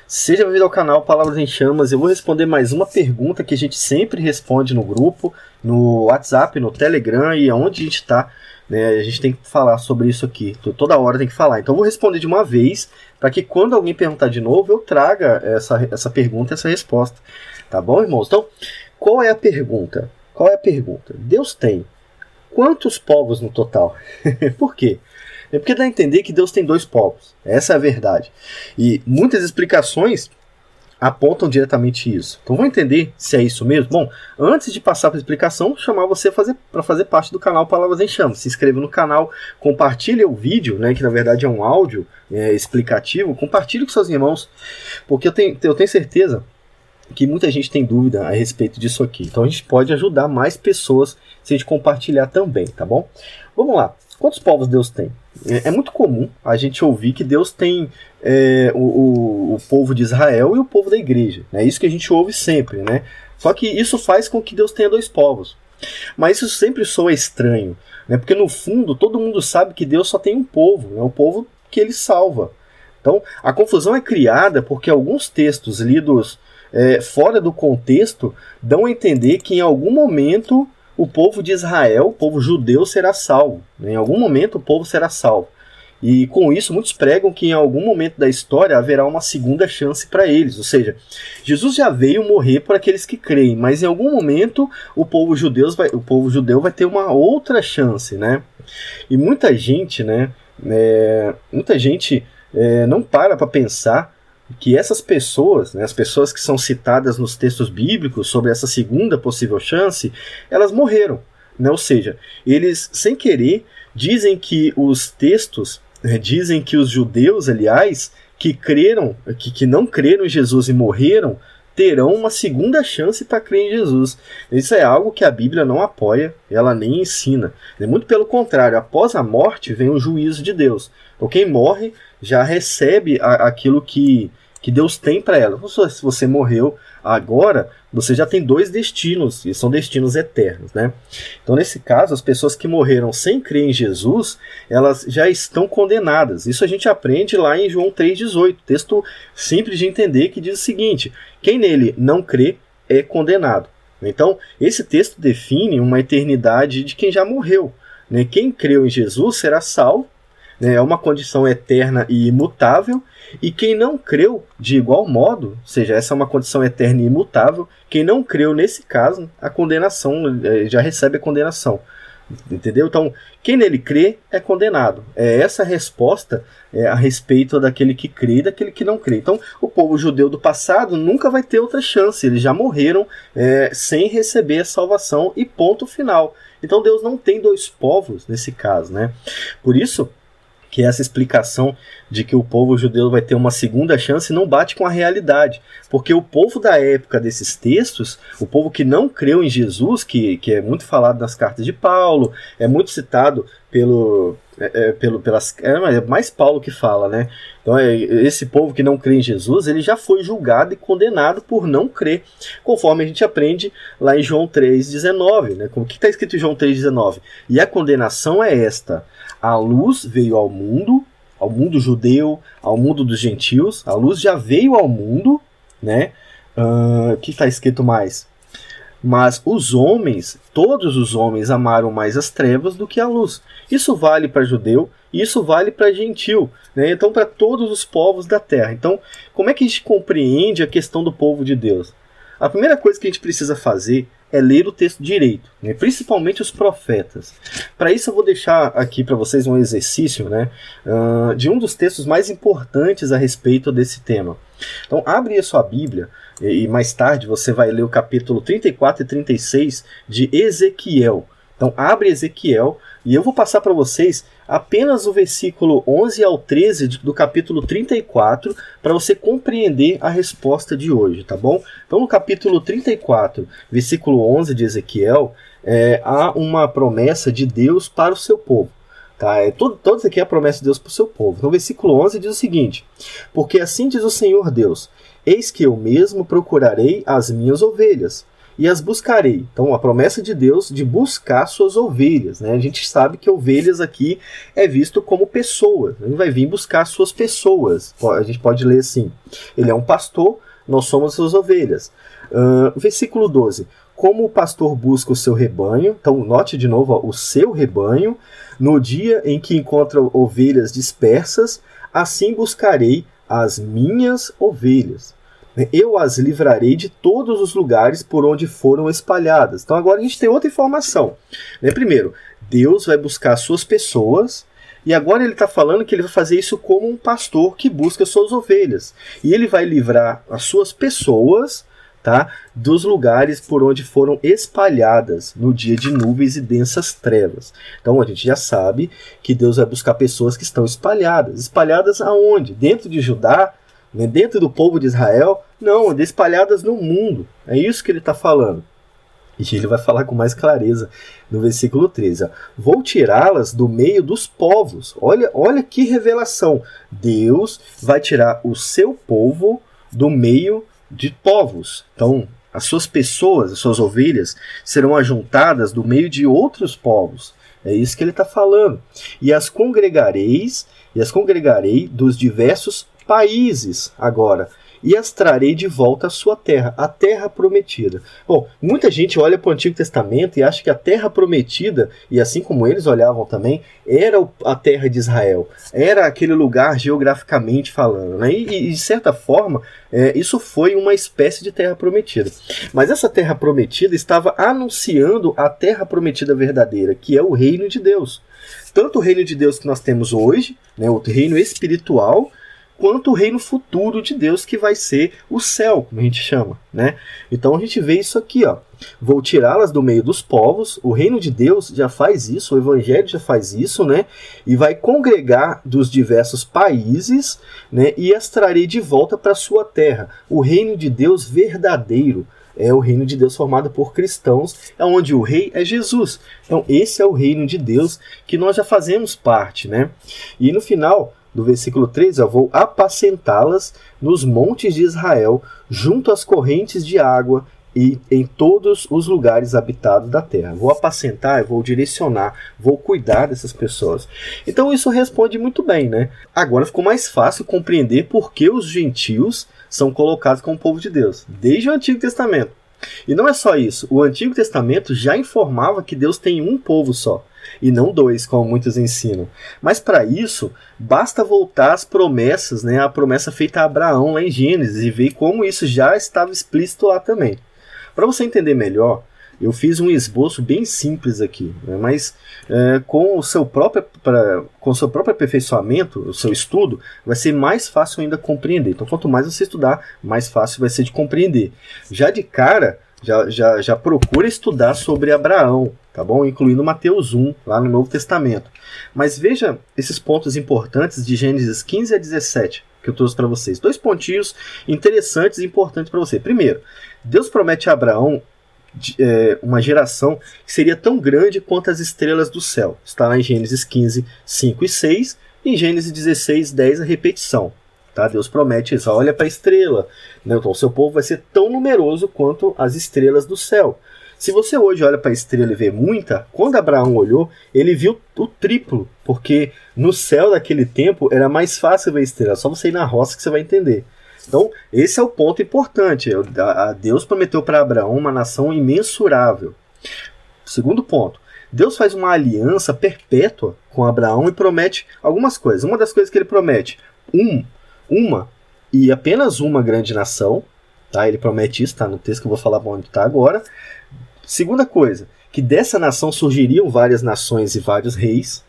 Seja bem-vindo ao canal Palavras em Chamas. Eu vou responder mais uma pergunta que a gente sempre responde no grupo, no WhatsApp, no Telegram e aonde a gente está, né? A gente tem que falar sobre isso aqui, toda hora tem que falar. Então eu vou responder de uma vez, para que quando alguém perguntar de novo, eu traga essa pergunta, essa resposta. Tá bom, irmãos? Então, qual é a pergunta? Deus tem quantos povos no total? Por quê? É porque dá a entender que Deus tem dois povos. Essa é a verdade. E muitas explicações apontam diretamente isso. Então vamos entender se é isso mesmo? Bom, antes de passar para a explicação, vou chamar você para fazer parte do canal Palavras em Chamas. Se inscreva no canal, compartilhe o vídeo, né, que na verdade é um áudio explicativo. Compartilhe com seus irmãos, porque eu tenho certeza que muita gente tem dúvida a respeito disso aqui. Então a gente pode ajudar mais pessoas se a gente compartilhar também, tá bom? Vamos lá. Quantos povos Deus tem? É muito comum a gente ouvir que Deus tem o povo de Israel e o povo da igreja. É isso que a gente ouve sempre, né? Só que isso faz com que Deus tenha dois povos. Mas isso sempre soa estranho, né? Porque no fundo todo mundo sabe que Deus só tem um povo, é o povo que ele salva. Então a confusão é criada porque alguns textos lidos fora do contexto dão a entender que em algum momento o povo de Israel, o povo judeu, será salvo. Em algum momento o povo será salvo. E com isso muitos pregam que em algum momento da história haverá uma segunda chance para eles. Ou seja, Jesus já veio morrer por aqueles que creem, mas em algum momento o povo judeu vai ter uma outra chance, né? E muita gente, não para pensar que essas pessoas, né, as pessoas que são citadas nos textos bíblicos sobre essa segunda possível chance, elas morreram, né? Ou seja, eles sem querer dizem que os textos, dizem que os judeus, aliás, que não creram em Jesus e morreram, terão uma segunda chance para crer em Jesus. Isso é algo que a Bíblia não apoia, ela nem ensina. Muito pelo contrário, após a morte vem o juízo de Deus. Então quem morre já recebe aquilo que Deus tem para ela. Se você morreu agora, você já tem dois destinos, e são destinos eternos, né? Então nesse caso, as pessoas que morreram sem crer em Jesus, elas já estão condenadas. Isso a gente aprende lá em João 3,18, texto simples de entender, que diz o seguinte: quem nele não crê é condenado. Então esse texto define uma eternidade de quem já morreu, né? Quem creu em Jesus será salvo, é uma condição eterna e imutável, e quem não creu de igual modo, ou seja, essa é uma condição eterna e imutável, quem não creu nesse caso, a condenação, já recebe a condenação, entendeu? Então, quem nele crê é condenado. É essa a resposta a respeito daquele que crê e daquele que não crê. Então, o povo judeu do passado nunca vai ter outra chance, eles já morreram sem receber a salvação e ponto final. Então, Deus não tem dois povos nesse caso, né? Por isso que essa explicação de que o povo judeu vai ter uma segunda chance não bate com a realidade, porque o povo da época desses textos, o povo que não creu em Jesus, que é muito falado nas cartas de Paulo, é muito citado é mais Paulo que fala, né? Então esse povo que não crê em Jesus, ele já foi julgado e condenado por não crer, conforme a gente aprende lá em João 3,19, né? O que está escrito em João 3,19? E a condenação é esta: a luz veio ao mundo judeu, ao mundo dos gentios, a luz já veio ao mundo, né? O que está escrito mais? Mas todos os homens amaram mais as trevas do que a luz. Isso vale para judeu e isso vale para gentil, né? Então para todos os povos da terra. Então, como é que a gente compreende a questão do povo de Deus? A primeira coisa que a gente precisa fazer é ler o texto direito, né? Principalmente os profetas. Para isso eu vou deixar aqui para vocês um exercício, né, de um dos textos mais importantes a respeito desse tema. Então abre a sua Bíblia e mais tarde você vai ler o capítulo 34 e 36 de Ezequiel. Então abre Ezequiel e eu vou passar para vocês apenas o versículo 11 ao 13 do capítulo 34 para você compreender a resposta de hoje, tá bom? Então no capítulo 34, versículo 11 de Ezequiel, há uma promessa de Deus para o seu povo. Tá? Todo isso aqui é a promessa de Deus para o seu povo. Então o versículo 11 diz o seguinte: porque assim diz o Senhor Deus, eis que eu mesmo procurarei as minhas ovelhas, e as buscarei. Então, a promessa de Deus de buscar suas ovelhas, né? A gente sabe que ovelhas aqui é visto como pessoas. Ele vai vir buscar suas pessoas. A gente pode ler assim: ele é um pastor, nós somos suas ovelhas. Versículo 12. Como o pastor busca o seu rebanho, então note de novo, ó, o seu rebanho, no dia em que encontra ovelhas dispersas, assim buscarei as minhas ovelhas. Eu as livrarei de todos os lugares por onde foram espalhadas. Então agora a gente tem outra informação. Primeiro, Deus vai buscar as suas pessoas, e agora ele está falando que ele vai fazer isso como um pastor que busca suas ovelhas. E ele vai livrar as suas pessoas, tá, dos lugares por onde foram espalhadas no dia de nuvens e densas trevas. Então a gente já sabe que Deus vai buscar pessoas que estão espalhadas. Espalhadas aonde? Dentro de Judá? Dentro do povo de Israel? Não, espalhadas no mundo. É isso que ele está falando. E ele vai falar com mais clareza no versículo 13. Ó. Vou tirá-las do meio dos povos. Olha que revelação. Deus vai tirar o seu povo do meio de povos. Então, as suas pessoas, as suas ovelhas, serão ajuntadas do meio de outros povos. É isso que ele está falando. E as congregarei dos diversos países agora, e as trarei de volta à sua terra, a terra prometida. Bom, muita gente olha para o Antigo Testamento e acha que a terra prometida, e assim como eles olhavam também, era a terra de Israel, era aquele lugar geograficamente falando, né? E de certa forma, isso foi uma espécie de terra prometida. Mas essa terra prometida estava anunciando a terra prometida verdadeira, que é o reino de Deus. Tanto o reino de Deus que nós temos hoje, né, o reino espiritual, quanto o reino futuro de Deus, que vai ser o céu, como a gente chama, né? Então a gente vê isso aqui, ó. Vou tirá-las do meio dos povos, o reino de Deus já faz isso, o evangelho já faz isso, né? E vai congregar dos diversos países, né? E as trarei de volta para a sua terra. O reino de Deus verdadeiro é o reino de Deus formado por cristãos, é onde o rei é Jesus. Então esse é o reino de Deus que nós já fazemos parte, né? E no final do versículo 13, eu vou apacentá-las nos montes de Israel, junto às correntes de água e em todos os lugares habitados da terra. Vou apacentar, eu vou direcionar, vou cuidar dessas pessoas. Então isso responde muito bem, né? Agora ficou mais fácil compreender por que os gentios são colocados como povo de Deus, desde o Antigo Testamento. E não é só isso, o Antigo Testamento já informava que Deus tem um povo só, e não dois, como muitos ensinam. Mas para isso, basta voltar às promessas, né, a promessa feita a Abraão lá em Gênesis, e ver como isso já estava explícito lá também. Para você entender melhor, eu fiz um esboço bem simples aqui, né, mas com o seu próprio aperfeiçoamento, o seu estudo, vai ser mais fácil ainda compreender. Então, quanto mais você estudar, mais fácil vai ser de compreender. Já de cara, já procura estudar sobre Abraão, tá bom? Incluindo Mateus 1, lá no Novo Testamento. Mas veja esses pontos importantes de Gênesis 15 a 17, que eu trouxe para vocês. 2 pontinhos interessantes e importantes para você. Primeiro, Deus promete a Abraão uma geração que seria tão grande quanto as estrelas do céu. Está lá em Gênesis 15, 5 e 6, e em Gênesis 16, 10, a repetição. Tá? Deus promete isso, olha para a estrela, né? Então o seu povo vai ser tão numeroso quanto as estrelas do céu. Se você hoje olha para a estrela e vê muita, quando Abraão olhou, ele viu o triplo, porque no céu daquele tempo era mais fácil ver estrela, só você ir na roça que você vai entender. Então, esse é o ponto importante. Deus prometeu para Abraão uma nação imensurável. Segundo ponto, Deus faz uma aliança perpétua com Abraão e promete algumas coisas. Uma das coisas que ele promete, uma e apenas uma grande nação, tá? Ele promete isso, tá no texto que eu vou falar onde está agora. Segunda coisa, que dessa nação surgiriam várias nações e vários reis.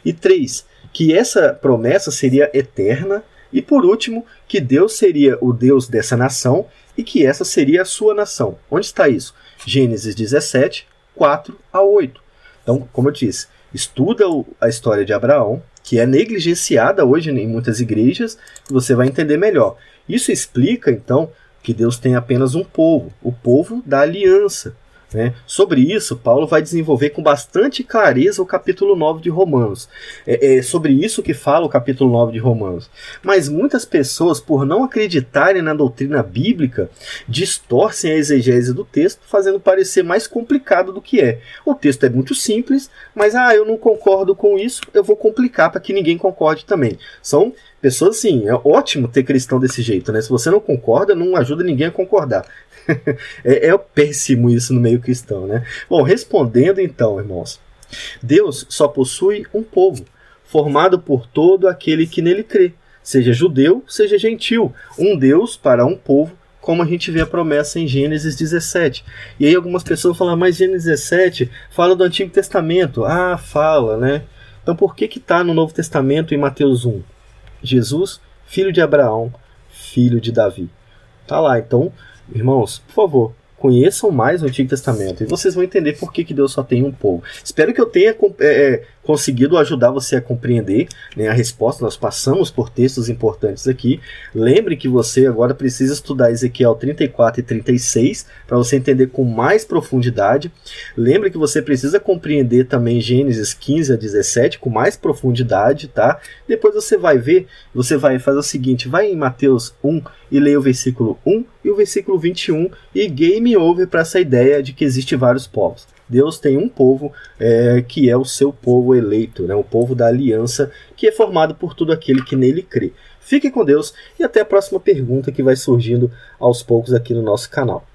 E 3, que essa promessa seria eterna. E por último, que Deus seria o Deus dessa nação e que essa seria a sua nação. Onde está isso? Gênesis 17, 4 a 8. Então, como eu disse, estuda a história de Abraão, que é negligenciada hoje em muitas igrejas, e você vai entender melhor. Isso explica, então, que Deus tem apenas um povo, o povo da aliança. né? Sobre isso, Paulo vai desenvolver com bastante clareza o capítulo 9 de Romanos. É sobre isso que fala o capítulo 9 de Romanos. Mas muitas pessoas, por não acreditarem na doutrina bíblica, distorcem a exegese do texto, fazendo parecer mais complicado do que é. O texto é muito simples, mas eu não concordo com isso, eu vou complicar para que ninguém concorde também. São pessoas assim, é ótimo ter cristão desse jeito, né? Se você não concorda, não ajuda ninguém a concordar. É péssimo isso no meio cristão, né? Bom, respondendo então, irmãos, Deus só possui um povo, formado por todo aquele que nele crê, seja judeu, seja gentil, um Deus para um povo, como a gente vê a promessa em Gênesis 17. E aí algumas pessoas falam, mas Gênesis 17 fala do Antigo Testamento. Fala, né? Então por que está no Novo Testamento em Mateus 1? Jesus, filho de Abraão, filho de Davi. Tá lá, então, irmãos, por favor, conheçam mais o Antigo Testamento e vocês vão entender por que Deus só tem um povo. Espero que eu tenha conseguido ajudar você a compreender, né, a resposta. Nós passamos por textos importantes aqui. Lembre que você agora precisa estudar Ezequiel 34 e 36 para você entender com mais profundidade. Lembre que você precisa compreender também Gênesis 15 a 17 com mais profundidade, tá? Depois você vai ver, você vai fazer o seguinte, vai em Mateus 1 e leia o versículo 1 e o versículo 21 e game over para essa ideia de que existem vários povos. Deus tem um povo que é o seu povo eleito, né? O povo da aliança, que é formado por todo aquele que nele crê. Fique com Deus e até a próxima pergunta que vai surgindo aos poucos aqui no nosso canal.